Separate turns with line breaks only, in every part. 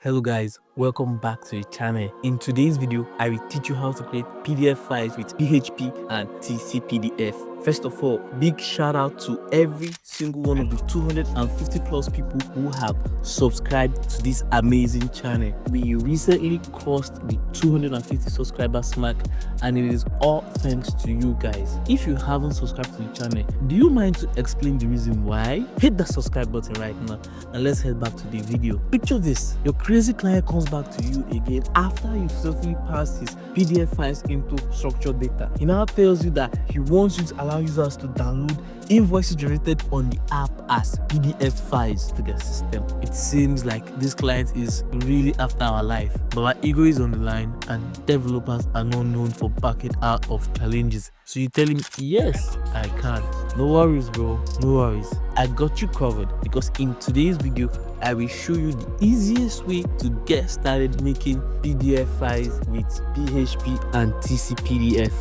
Hello guys, welcome back to the channel. In today's video, I will teach you how to create PDF files with PHP and TCPDF. First of all, big shout out to every single one of the 250 plus people who have subscribed to this amazing channel. We recently crossed the 250 subscribers mark, and it is all thanks to you guys. If you haven't subscribed to the channel, do you mind to explain the reason why? Hit the subscribe button right now and let's head back to the video. Picture this: your crazy client comes back to you again after you successfully passed his PDF files into structured data. He now tells you that he wants you to allow users to download invoices generated on the app as PDF files to their system. It seems like this client is really after our life, but our ego is on the line and developers are not known for backing out of challenges. So you tell him, yes, I can. No worries, bro. No worries. I got you covered, because in today's video, I will show you the easiest way to get started making PDF files with PHP and TCPDF.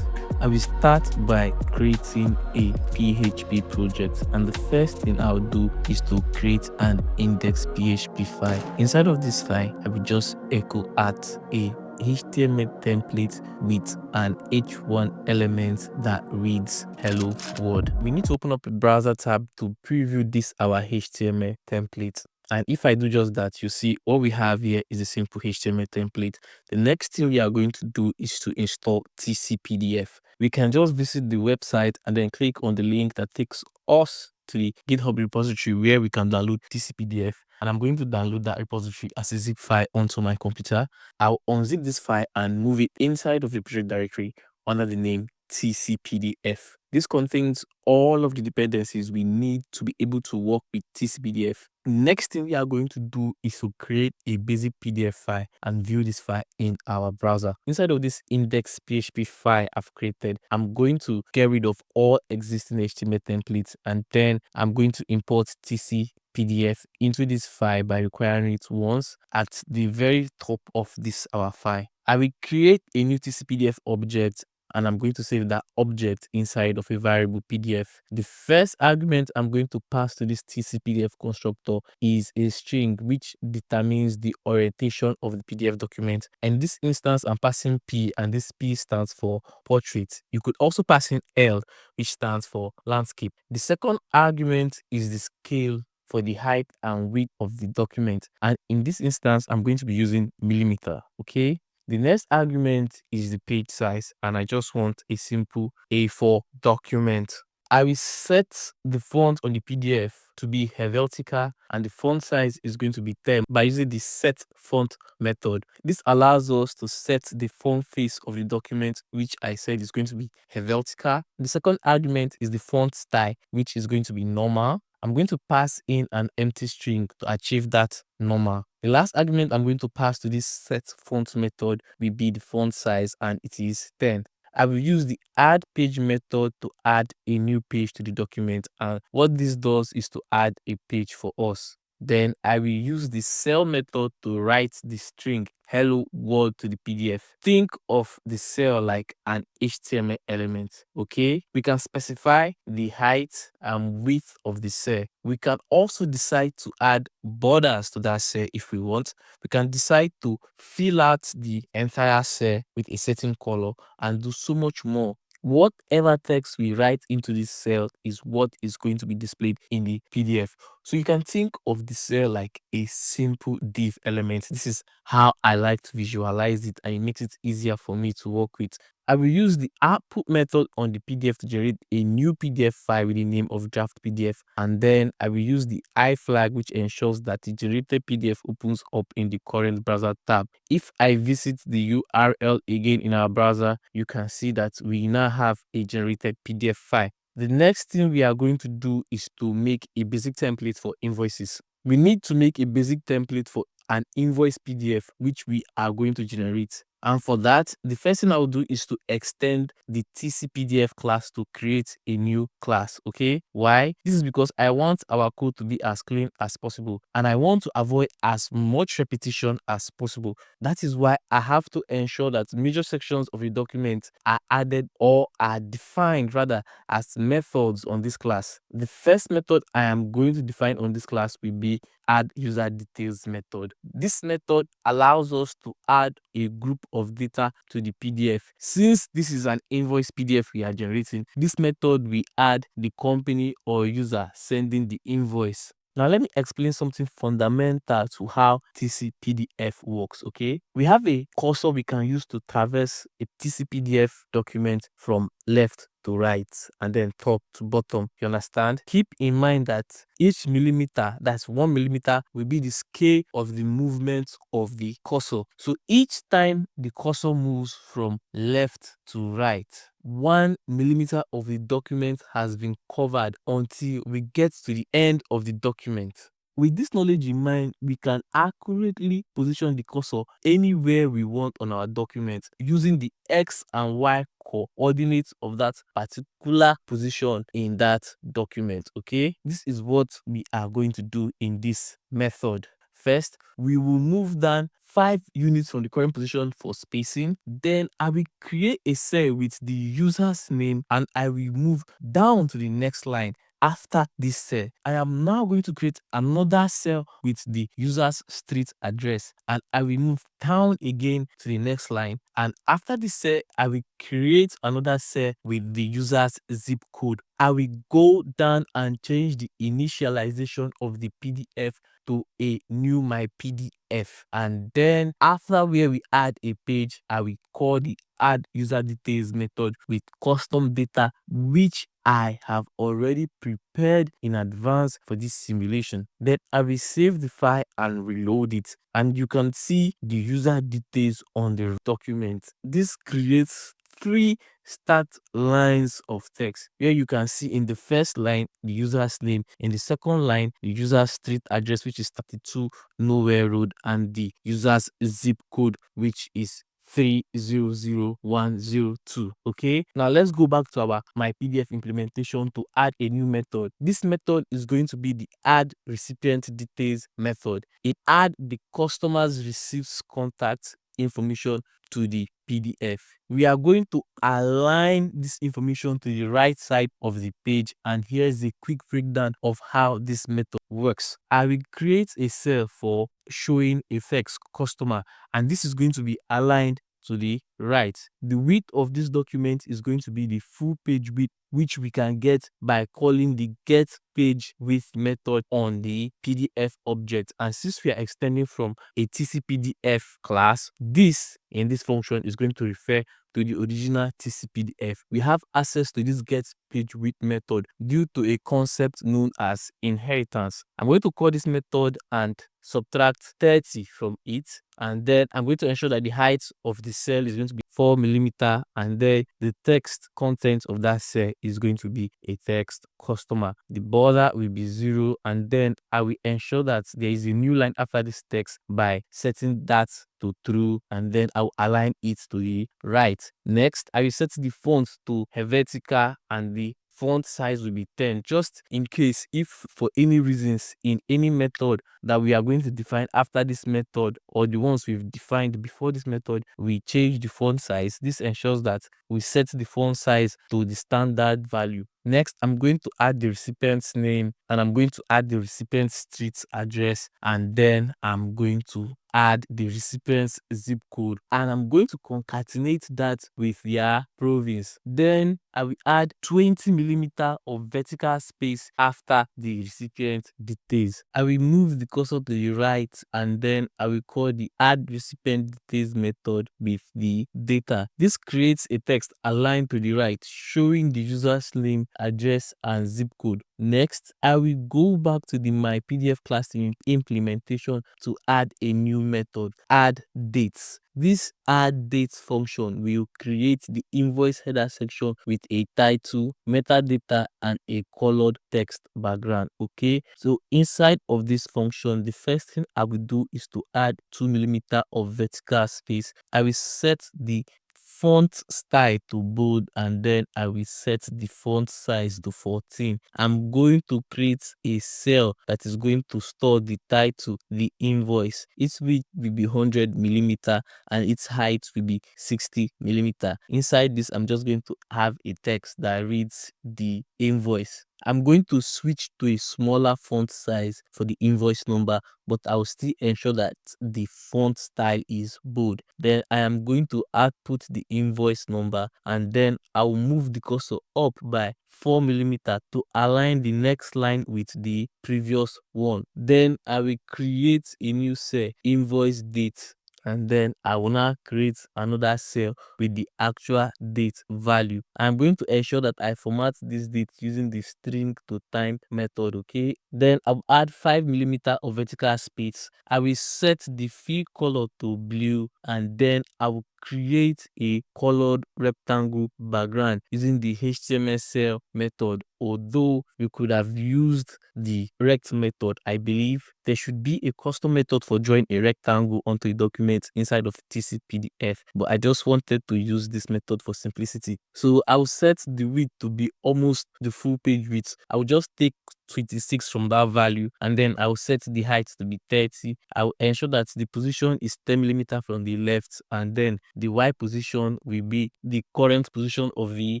I will start by creating a PHP project, and the first thing I'll do is to create an index.php file. Inside of this file, I will just echo at a HTML template with an H1 element that reads hello world. We need to open up a browser tab to preview this our HTML template. And if I do just that, you see what we have here is a simple HTML template. The next thing we are going to do is to install TCPDF. We can just visit the website and then click on the link that takes us to the GitHub repository where we can download TCPDF. And I'm going to download that repository as a zip file onto my computer. I'll unzip this file and move it inside of the project directory under the name TCPDF. This contains all of the dependencies we need to be able to work with TCPDF. Next thing we are going to do is to create a basic PDF file and view this file in our browser. Inside of this index.php file I've created, I'm going to get rid of all existing HTML templates, and then I'm going to import TCPDF into this file by requiring it once at the very top of this our file. I will create a new TCPDF object, and I'm going to save that object inside of a variable PDF. The first argument I'm going to pass to this TCPDF constructor is a string which determines the orientation of the PDF document. In this instance, I'm passing P, and this P stands for portrait. You could also pass in L, which stands for landscape. The second argument is the scale for the height and width of the document, and in this instance, I'm going to be using millimeter. Okay. The next argument is the page size, and I just want a simple A4 document. I will set the font on the PDF to be Helvetica, and the font size is going to be 10 by using the set font method. This allows us to set the font face of the document, which I said is going to be Helvetica. The second argument is the font style, which is going to be normal. I'm going to pass in an empty string to achieve that normal. The last argument I'm going to pass to this set font method will be the font size, and it is 10. I will use the add page method to add a new page to the document, and what this does is to add a page for us. Then I will use the cell method to write the string hello world to the PDF. Think of the cell like an HTML element. Okay, we can specify the height and width of the cell. We can also decide to add borders to that cell if we want. We can decide to fill out the entire cell with a certain color and do so much more. Whatever text we write into this cell is what is going to be displayed in the PDF. So you can think of the cell like a simple div element. This is how I like to visualize it, and it makes it easier for me to work with. I will use the output method on the PDF to generate a new PDF file with the name of draft PDF, and then I will use the I flag, which ensures that the generated PDF opens up in the current browser tab. If I visit the URL again in our browser, you can see that we now have a generated PDF file. The next thing we are going to do is to make a basic template for invoices. We need to make a basic template for an invoice PDF, which we are going to generate. And for that, the first thing I will do is to extend the TCPDF class to create a new class. Okay, why? This is because I want our code to be as clean as possible, and I want to avoid as much repetition as possible. That is why I have to ensure that major sections of the document are added, or are defined rather, as methods on this class. The first method I am going to define on this class will be add user details method. This method allows us to add a group of data to the PDF. Since this is an invoice PDF we are generating, this method will add the company or user sending the invoice. Now, let me explain something fundamental to how TCPDF works, okay? We have a cursor we can use to traverse a TCPDF document from left to right and then top to bottom. You understand? Keep in mind that each millimeter, that's 1 millimeter, will be the scale of the movement of the cursor. So each time the cursor moves from left to right, 1 millimeter of the document has been covered until we get to the end of the document. With this knowledge in mind, we can accurately position the cursor anywhere we want on our document using the X and Y coordinates of that particular position in that document, okay? This is what we are going to do in this method. First, we will move down 5 units from the current position for spacing. Then I will create a cell with the user's name and I will move down to the next line. After this cell, I am now going to create another cell with the user's street address and I will move down again to the next line. And after this cell, I will create another cell with the user's zip code. I will go down and change the initialization of the PDF to a new my PDF, and then after where we add a page, I will call the add user details method with custom data which I have already prepared in advance for this simulation. Then I will save the file and reload it, and you can see the user details on the document. This creates 3 start lines of text where you can see in the first line the user's name, in the second line the user's street address which is 32 Nowhere Road, and the user's zip code which is 300102. Okay, now let's go back to our my PDF implementation to add a new method. This method is going to be the add recipient details method. It add the customer's receipts contact information to the PDF. We are going to align this information to the right side of the page, and here's a quick breakdown of how this method works. I will create a cell for showing effects customer, and this is going to be aligned to the right. The width of this document is going to be the full page width, which we can get by calling the get page width method on the PDF object. And since we are extending from a TCPDF class, this in this function is going to refer to the original TCPDF. We have access to this get page width method due to a concept known as inheritance. I'm going to call this method and subtract 30 from it, and then I'm going to ensure that the height of the cell is going to be 4 millimeter, and then the text content of that cell is going to be a text customer. The border will be 0, and then I will ensure that there is a new line after this text by setting that to true, and then I will align it to the right. Next, I will set the font to Helvetica and the font size will be 10, just in case if for any reasons in any method that we are going to define after this method or the ones we've defined before this method, we change the font size. This ensures that we set the font size to the standard value. Next, I'm going to add the recipient's name and I'm going to add the recipient's street address, and then I'm going to add the recipient's zip code, and I'm going to concatenate that with their province. Then I will add 20 millimeter of vertical space after the recipient details. I will move the cursor to the right, and then I will call the add recipient details method with the data. This creates a text aligned to the right showing the user's name, address, and zip code. Next, I will go back to the my PDF class implementation to add a new method, add dates. This add dates function will create the invoice header section with a title, metadata, and a colored text background. Okay, so inside of this function, the first thing I will do is to add 2 millimeter of vertical space. I will set the font style to bold, and then I will set the font size to 14. I'm going to create a cell that is going to store the title, the invoice. Its width will be 100 millimeter and its height will be 60 millimeter. Inside this, I'm just going to have a text that reads the invoice. I'm going to switch to a smaller font size for the invoice number, but I'll still ensure that the font style is bold. Then I am going to output the invoice number, and then I'll move the cursor up by 4 mm to align the next line with the previous one. Then I will create a new cell, invoice date, and then I will now create another cell with the actual date value. I'm going to ensure that I format this date using the string to time method. Okay, then I'll add 5 mm of vertical space. I will set the fill color to blue, and then I will create a colored rectangle background using the HTML cell method. Although you could have used the rect method, I believe there should be a custom method for drawing a rectangle onto a document inside of TCPDF, but I just wanted to use this method for simplicity. So I'll set the width to be almost the full page width. I'll just take 26 from that value, and then I'll set the height to be 30. I'll ensure that the position is 10 mm from the left, and then the Y position will be the current position of the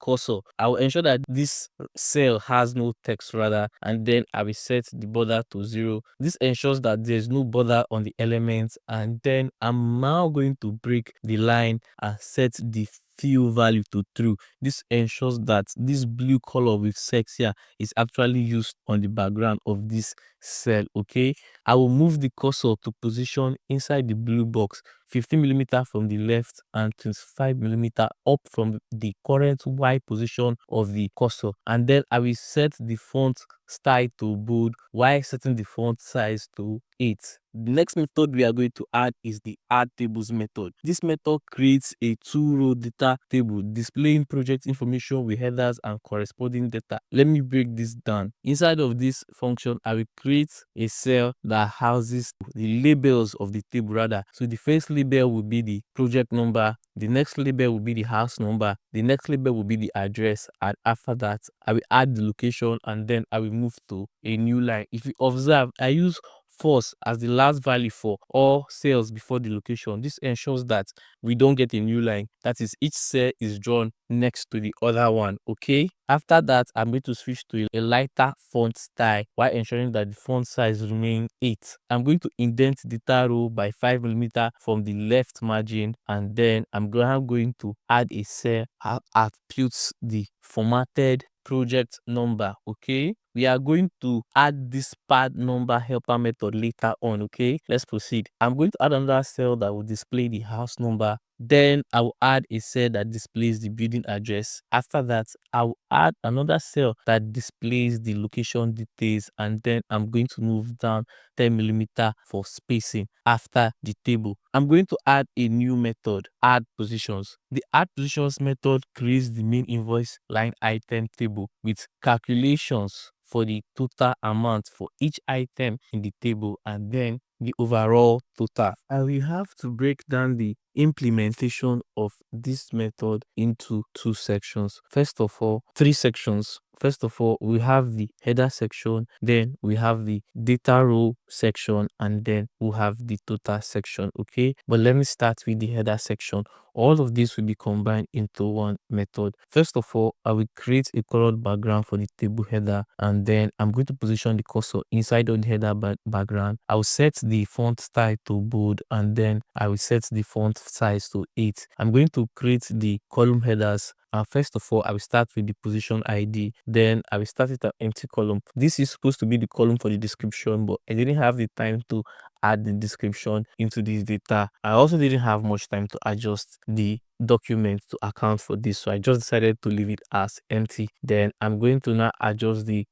cursor. I'll ensure that this cell has no text rather, and then I will set the border to 0. This ensures that there's no border on the elements, and then I'm now going to break the line and set the fill value to true. This ensures that this blue color with sex here is actually used on the background of this cell. Okay, I will move the cursor to position inside the blue box 15 mm from the left and 25 mm up from the current Y position of the cursor, and then I will set the font style to bold while setting the font size to 8. The next method we are going to add is the add tables method. This method creates a 2-row data table displaying project information with headers and corresponding data. Let me break this down. Inside of this function, I will create a cell that houses the labels of the table rather. So the first label will be the project number, the next label will be the house number, the next label will be the address, and after that I will add the location, and then I will move to a new line. If you observe, I use false as the last value for all cells before the location. This ensures that we don't get a new line, that is, each cell is drawn next to the other one. Okay, after that I'm going to switch to a lighter font style while ensuring that the font size remains 8. I'm going to indent the data row by 5 mm from the left margin, and then I'm going to add a cell that outputs the formatted project number. Okay, we are going to add this pad number helper method later on. Okay, let's proceed. I'm going to add another cell that will display the house number. Then I will add a cell that displays the building address. After that, I will add another cell that displays the location details, and then I'm going to move down 10 mm for spacing after the table. I'm going to add a new method, add positions. The add positions method creates the main invoice line item table with calculations for the total amount for each item in the table, and then the overall total. I will have to break down the implementation of this method into two sections. First of all, three sections. First of all, we have the header section, then we have the data row section, and then we have the total section. Okay, but let me start with the header section. All of this will be combined into one method. First of all, I will create a colored background for the table header, and then I'm going to position the cursor inside of the header background. I will set the font style to bold, and then I will set the font size to 8. I'm going to create the column headers. First of all, I will start with the position ID. Then I will start with an empty column. This is supposed to be the column for the description, but I didn't have the time to add the description into this data. I also didn't have much time to adjust the document to account for this, so I just decided to leave it as empty. Then I'm going to now adjust the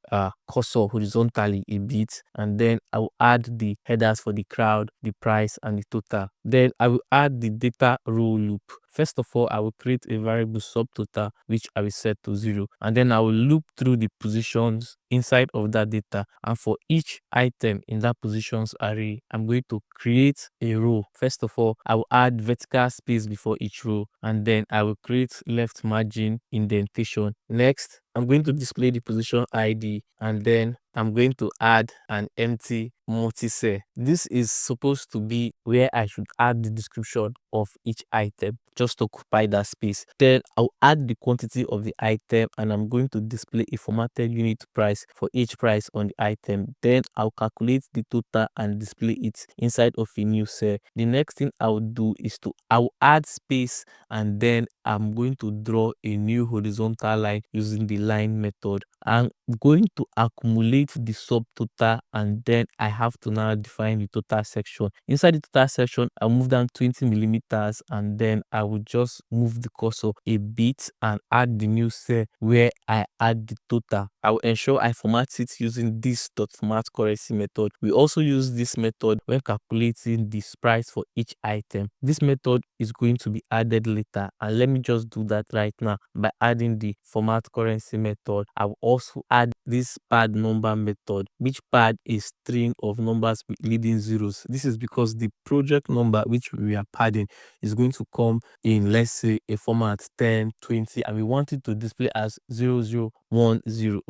cursor horizontally a bit, and then I will add the headers for the crowd, the price, and the total. Then I will add the data row loop. First of all, I will create a variable subtotal which I will set to 0, and then I will loop through the positions inside of that data, and for each item in that positions array, I'm going to create a row. First of all, I will add vertical space before each row, and then I will create left margin indentation. Next, I'm going to display the position ID, and then I'm going to add an empty multi-cell. This is supposed to be where I should add the description of each item just to occupy that space. Then I'll add the quantity of the item, and I'm going to display a formatted unit price for each price on the item. Then I'll calculate the total and display it inside of a new cell. The next thing I'll do is I'll add space, and then I'm going to draw a new horizontal line using the line method. I'm going to accumulate the subtotal, and then I have to now define the total section. Inside the total section, I'll move down 20 millimeters, and then I will just move the cursor a bit and add the new cell where I add the total. I will ensure I format it using this .format currency method. We also use this method when calculating the price for each item. This method is going to be added later, and let me just do that right now by adding the format currency method. I will also add this pad number method, which pad a string of numbers with leading zeros. This is because the project number which we are padding is going to come in, let's say, a format 10, 20, and we want it to display as 0010.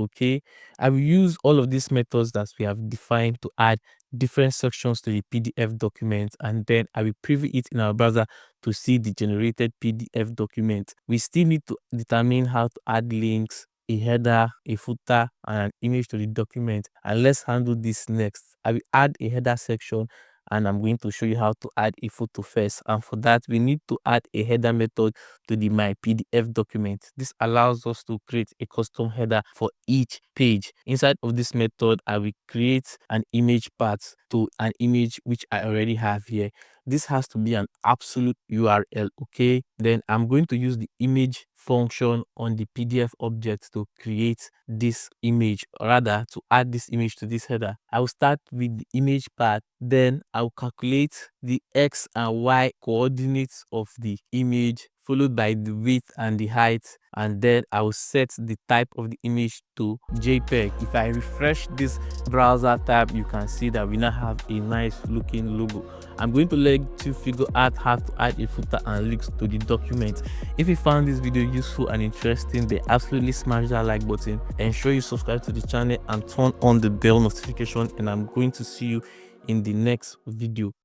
Okay, I will use all of these methods that we have defined to add different sections to the PDF document, and then I will preview it in our browser to see the generated PDF document. We still need to determine how to add links, a header, a footer, and an image to the document, and let's handle this next. I will add a header section, and I'm going to show you how to add a photo first. And for that, we need to add a header method to the my PDF document. This allows us to create a custom header for each page. Inside of this method, I will create an image path to an image which I already have here. This has to be an absolute URL. Okay, then I'm going to use the image function on the PDF object to create this image, or rather to add this image to this header. I will start with the image path, then I'll calculate the X and Y coordinates of the image, followed by the width and the height, and then I will set the type of the image to JPEG. If I refresh this browser tab, you can see that we now have a nice looking logo. I'm going to let you figure out how to add a footer and links to the document. If you found this video useful and interesting, then absolutely smash that like button. Ensure you subscribe to the channel and turn on the bell notification, and I'm going to see you in the next video.